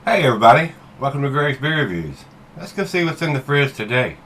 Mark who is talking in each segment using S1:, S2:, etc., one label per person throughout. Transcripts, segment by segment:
S1: Hey everybody, welcome to Gregsbeerreviews. Let's go see what's in the fridge today.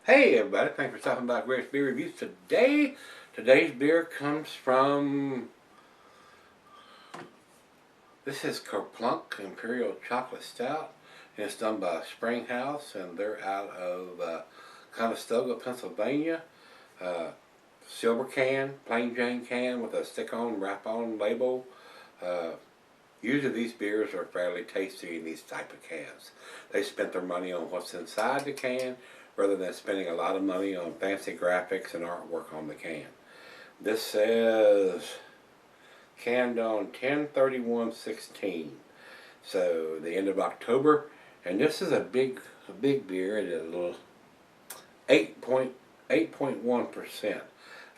S1: Hey everybody, thanks for stopping by Gregsbeerreviews today. Today's beer comes from, this is KerPlunk Imperial Chocolate Stout. And it's done by Springhouse, and they're out of Conestoga, Pennsylvania. Silver can, plain Jane can with a stick-on, wrap-on label. Uh, Usually these beers are fairly tasty in these type of cans. They spent their money on what's inside the can rather than spending a lot of money on fancy graphics and artwork on the can. This says canned on 10/31/16, so the end of October, and this is a big beer. It is a little 8.1%.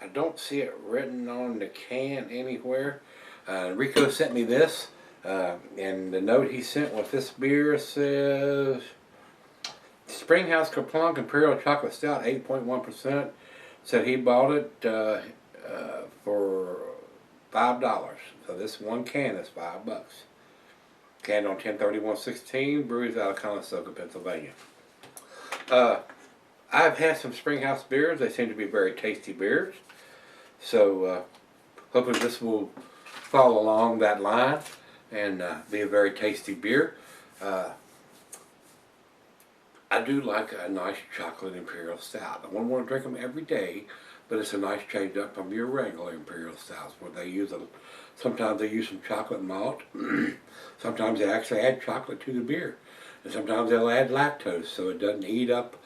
S1: I don't see it written on the can anywhere. Rico sent me this. And the note he sent with this beer says Springhouse KerPlunk Imperial Chocolate Stout, 8.1%. Said he bought it for $5. So this one can is $5. Canned on 10/31/16. Breweries out of Conestoga, Pennsylvania. I've had some Springhouse beers. They seem to be very tasty beers. So hopefully this will follow along that line and be a very tasty beer. I do like a nice chocolate Imperial Stout. I wouldn't want to drink them every day, but it's a nice change up from your regular Imperial Stouts where they use sometimes they use some chocolate malt. Sometimes they actually add chocolate to the beer. And sometimes they'll add lactose so it doesn't eat up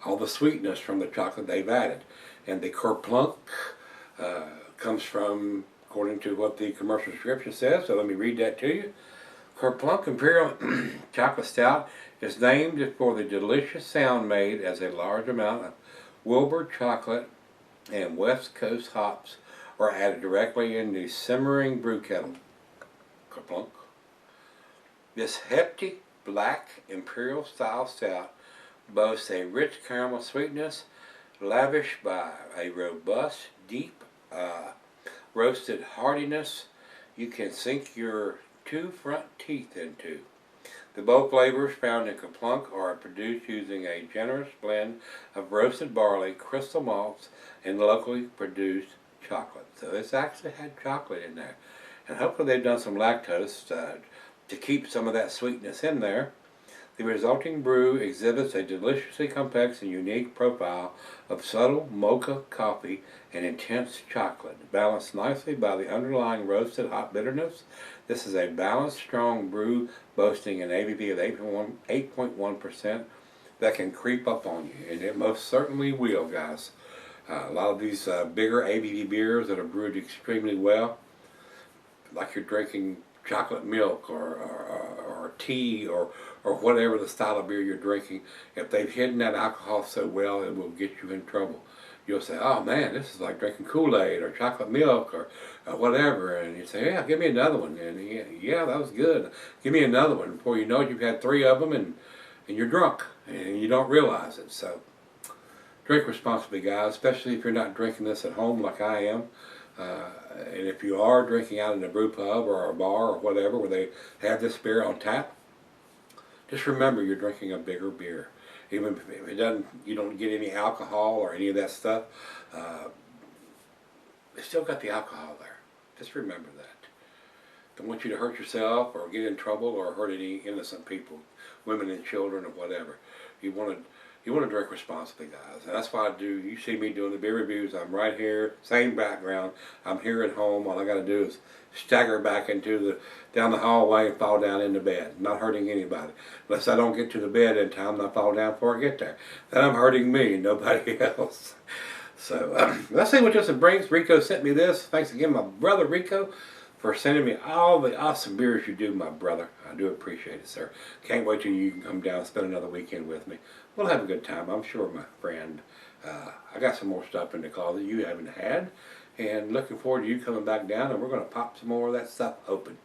S1: all the sweetness from the chocolate they've added. And the KerPlunk comes from, according to what the commercial description says, so let me read that to you. KerPlunk Imperial Chocolate Stout is named for the delicious sound made as a large amount of Wilbur chocolate and West Coast hops are added directly in the simmering brew kettle. KerPlunk. This hefty black Imperial style stout boasts a rich caramel sweetness lavished by a robust, deep roasted heartiness you can sink your two front teeth into. The bold flavors found in KerPlunk are produced using a generous blend of roasted barley, crystal malts, and locally produced chocolate. So this actually had chocolate in there. And hopefully they've done some lactose to keep some of that sweetness in there. The resulting brew exhibits a deliciously complex and unique profile of subtle mocha coffee and intense chocolate, balanced nicely by the underlying roasted hop bitterness. This is a balanced, strong brew boasting an ABV of 8.1% that can creep up on you, and it most certainly will, guys. A lot of these bigger ABV beers that are brewed extremely well, like you're drinking chocolate milk or tea or whatever the style of beer you're drinking, if they've hidden that alcohol so well, it will get you in trouble. You'll say, oh man, this is like drinking Kool-Aid or chocolate milk or whatever, and you say, yeah, give me another one. And yeah, that was good. Give me another one. Before you know it, you've had 3 of them and you're drunk and you don't realize it. So drink responsibly, guys, especially if you're not drinking this at home like I am. And if you are drinking out in a brew pub or a bar or whatever where they have this beer on tap, just remember you're drinking a bigger beer. Even if it doesn't, you don't get any alcohol or any of that stuff, it's still got the alcohol there. Just remember that. Don't want you to hurt yourself or get in trouble or hurt any innocent people, women and children or whatever. You want to You want to drink responsibly, guys. And that's why I do. You see me doing the beer reviews. I'm right here, same background. I'm here at home. All I got to do is stagger back down the hallway and fall down into bed. Not hurting anybody. Unless I don't get to the bed in time and I fall down before I get there. Then I'm hurting me and nobody else. So let's see what this brings. Rico sent me this. Thanks again, my brother Rico, for sending me all the awesome beers you do, my brother. I do appreciate it, sir. Can't wait till you can come down and spend another weekend with me. We'll have a good time, I'm sure, my friend. I got some more stuff in the closet you haven't had, and looking forward to you coming back down, and we're going to pop some more of that stuff open.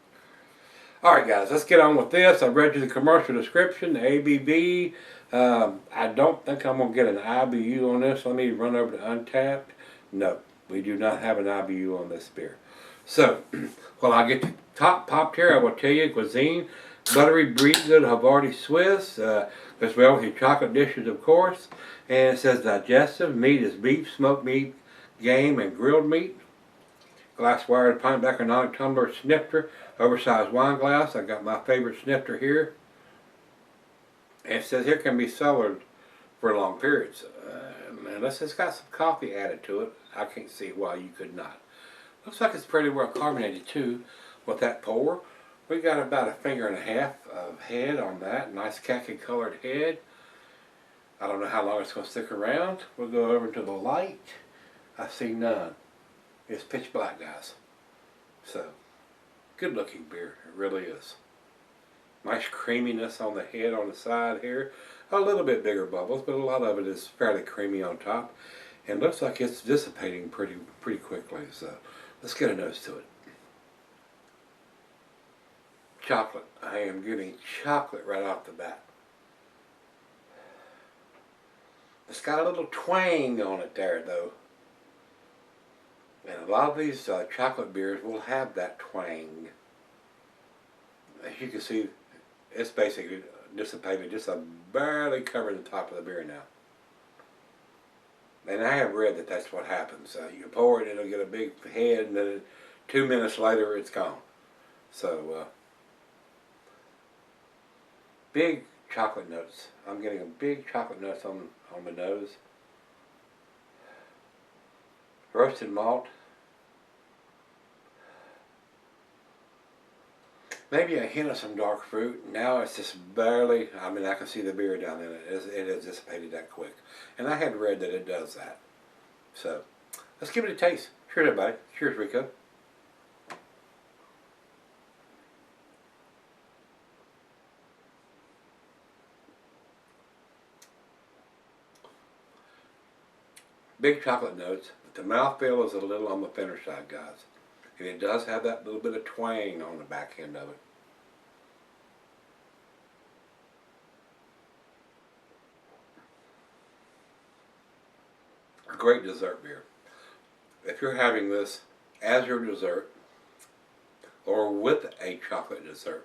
S1: Alright, guys, let's get on with this. I've read you the commercial description, the ABV. I don't think I'm going to get an IBU on this. Let me run over to Untapped. No, we do not have an IBU on this beer. So, while I get the top popped here, I will tell you cuisine, buttery, breed good Havarti Swiss, as well as your chocolate dishes, of course. And it says digestive. Meat is beef, smoked meat, game, and grilled meat. Glassware, pint economic tumbler, snifter, oversized wine glass. I got my favorite snifter here. And it says here can be cellared for long periods. Unless it's got some coffee added to it, I can't see why you could not. Looks like it's pretty well carbonated too with that pour. We got about a finger and a half of head on that. Nice khaki colored head. I don't know how long it's going to stick around. We'll go over to the light. I see none. It's pitch black, guys. So, good looking beer. It really is. Nice creaminess on the head on the side here. A little bit bigger bubbles, but a lot of it is fairly creamy on top. And looks like it's dissipating pretty quickly. So, let's get a nose to it. Chocolate. I am getting chocolate right off the bat. It's got a little twang on it there, though. And a lot of these chocolate beers will have that twang. As you can see, it's basically dissipated, just barely covering the top of the beer now. And I have read that that's what happens. You pour it, it'll get a big head, and then 2 minutes later, it's gone. So, big chocolate notes. I'm getting a big chocolate notes on the nose. Roasted malt. Maybe a hint of some dark fruit. Now it's just barely, I mean, I can see the beer down in it. It has dissipated that quick. And I had read that it does that. So, let's give it a taste. Cheers, everybody. Cheers, Rico. Big chocolate notes, but the mouthfeel is a little on the thinner side, guys. And it does have that little bit of twang on the back end of it. A great dessert beer. If you're having this as your dessert, or with a chocolate dessert,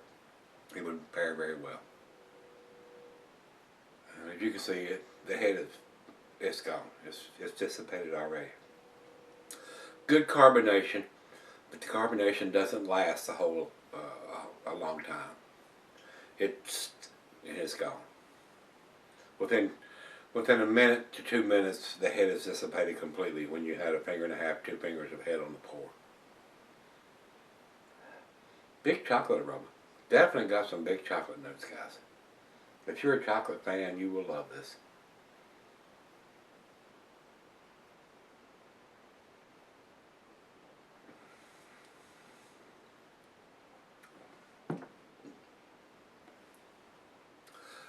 S1: it would pair very well. And as you can see, the head it's gone. It's dissipated already. Good carbonation. But the carbonation doesn't last a long time. It is gone. Within a minute to 2 minutes, the head is dissipated completely when you had a finger and a half, 2 fingers of head on the pour. Big chocolate aroma. Definitely got some big chocolate notes, guys. If you're a chocolate fan, you will love this.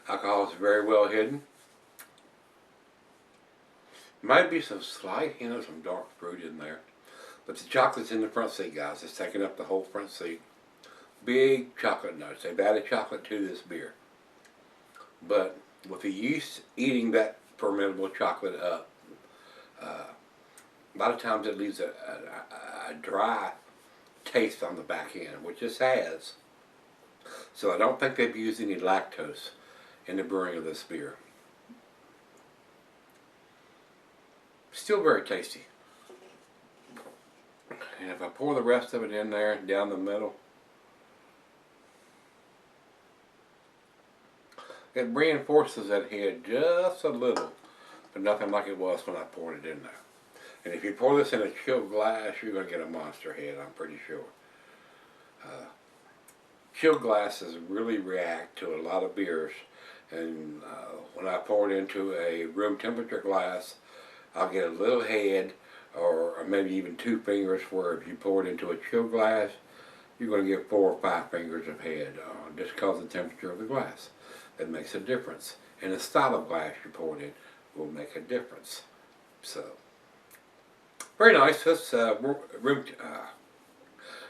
S1: Alcohol is very well hidden. Might be some slight hint of some dark fruit in there. But the chocolate's in the front seat, guys. It's taking up the whole front seat. Big chocolate notes. They've added chocolate to this beer. But with the yeast eating that fermentable chocolate up, a lot of times it leaves a dry taste on the back end, which this has. So I don't think they've used any lactose in the brewing of this beer. Still very tasty. And if I pour the rest of it in there, down the middle, It reinforces that head just a little, but nothing like it was when I poured it in there. And if you pour this in a chilled glass, you're going to get a monster head, I'm pretty sure. Chilled glasses really react to a lot of beers, and when I pour it into a room temperature glass, I'll get a little head, or maybe even 2 fingers, where if you pour it into a chilled glass, you're going to get 4 or 5 fingers of head, just because of the temperature of the glass. It makes a difference. And the style of glass you pour it in will make a difference. So, very nice. This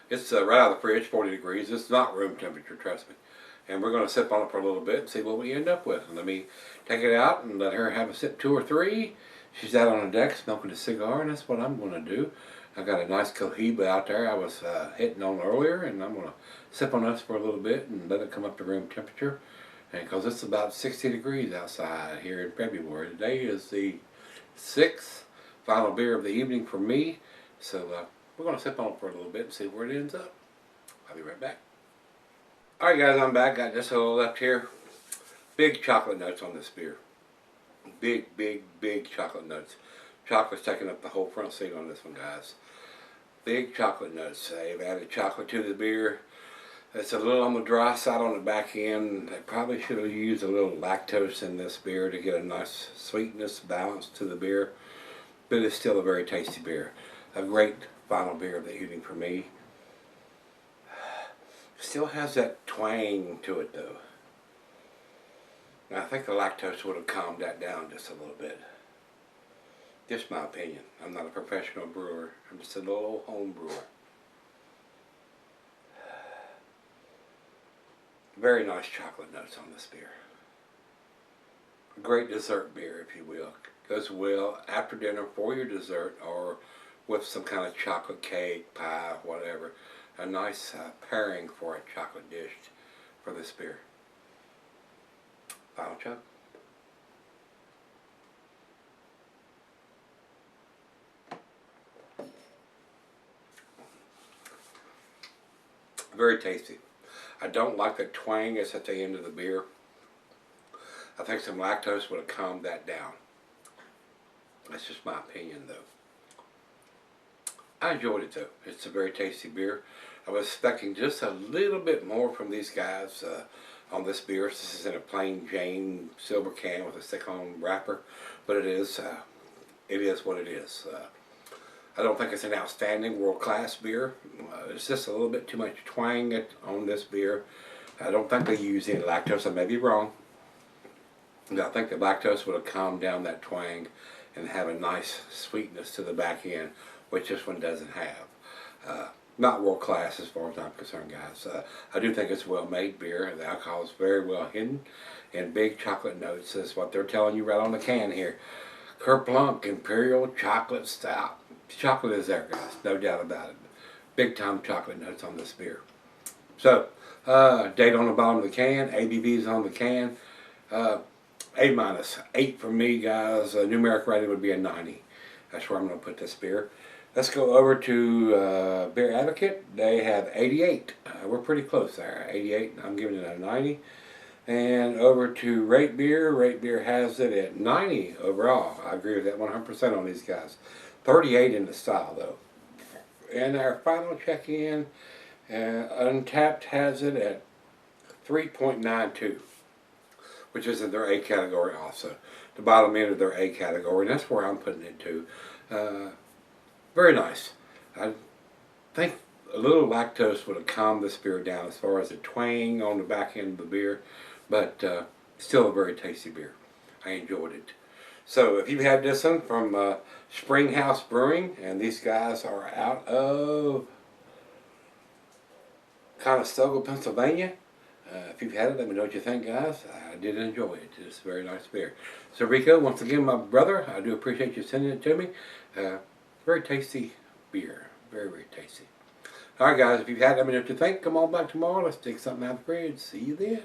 S1: it's right out of the fridge, 40 degrees. It's not room temperature, trust me. And we're going to sip on it for a little bit and see what we end up with. And let me take it out and let her have a sip, 2 or 3. She's out on the deck smoking a cigar, and that's what I'm going to do. I got a nice Cohiba out there I was hitting on earlier, and I'm going to sip on this for a little bit and let it come up to room temperature. And because it's about 60 degrees outside here in February. Today is the 6th final beer of the evening for me. So we're going to sip on it for a little bit and see where it ends up. I'll be right back. Alright guys, I'm back. Got just a little left here. Big chocolate notes on this beer. Big, big, big chocolate notes. Chocolate's taking up the whole front seat on this one, guys. Big chocolate notes. They've added chocolate to the beer. It's a little on the dry side on the back end. They probably should have used a little lactose in this beer to get a nice sweetness balance to the beer. But it's still a very tasty beer. A great final beer of the evening for me. Still has that twang to it though. Now, I think the lactose would have calmed that down just a little bit. Just my opinion. I'm not a professional brewer. I'm just a little home brewer. Very nice chocolate notes on this beer. A great dessert beer, if you will. Goes well after dinner for your dessert, or with some kind of chocolate cake, pie, whatever. A nice pairing for a chocolate dish for this beer. Final chug. Very tasty. I don't like the twang that's at the end of the beer. I think some lactose would have calmed that down. That's just my opinion though. I enjoyed it though. It's a very tasty beer. I was expecting just a little bit more from these guys on this beer. This is in a plain Jane silver can with a stick-on wrapper, but it is what it is. I don't think it's an outstanding world-class beer. It's just a little bit too much twang on this beer. I don't think they use any lactose. I may be wrong. I think the lactose would have calmed down that twang and have a nice sweetness to the back end, which this one doesn't have. Not world class as far as I'm concerned, guys. I do think it's a well-made beer. The alcohol is very well hidden, and big chocolate notes is what they're telling you right on the can here. KerPlunk Imperial Chocolate Stout. Chocolate is there, guys, no doubt about it. Big time chocolate notes on this beer. So, date on the bottom of the can, ABVs on the can. A-, 8 for me, guys. Numeric rating would be a 90. That's where I'm going to put this beer. Let's go over to Beer Advocate. They have 88. We're pretty close there. 88. I'm giving it a 90. And over to Rate Beer. Rate Beer has it at 90 overall. I agree with that 100% on these guys. 38 in the style though. And our final check-in, Untapped has it at 3.92, which is in their A category also. The bottom end of their A category, and that's where I'm putting it to. Very nice. I think a little lactose would have calmed this beer down as far as the twang on the back end of the beer, but still a very tasty beer. I enjoyed it. So if you've had this one from Springhouse Brewing, and these guys are out of Conestoga, Pennsylvania, if you've had it, let me know what you think, guys. I did enjoy it. It's a very nice beer. So Rico, once again, my brother, I do appreciate you sending it to me. Very tasty beer. Very, very tasty. Alright guys, if you've had it, let me know what you think. Come on back tomorrow. Let's take something out of the fridge. See you then.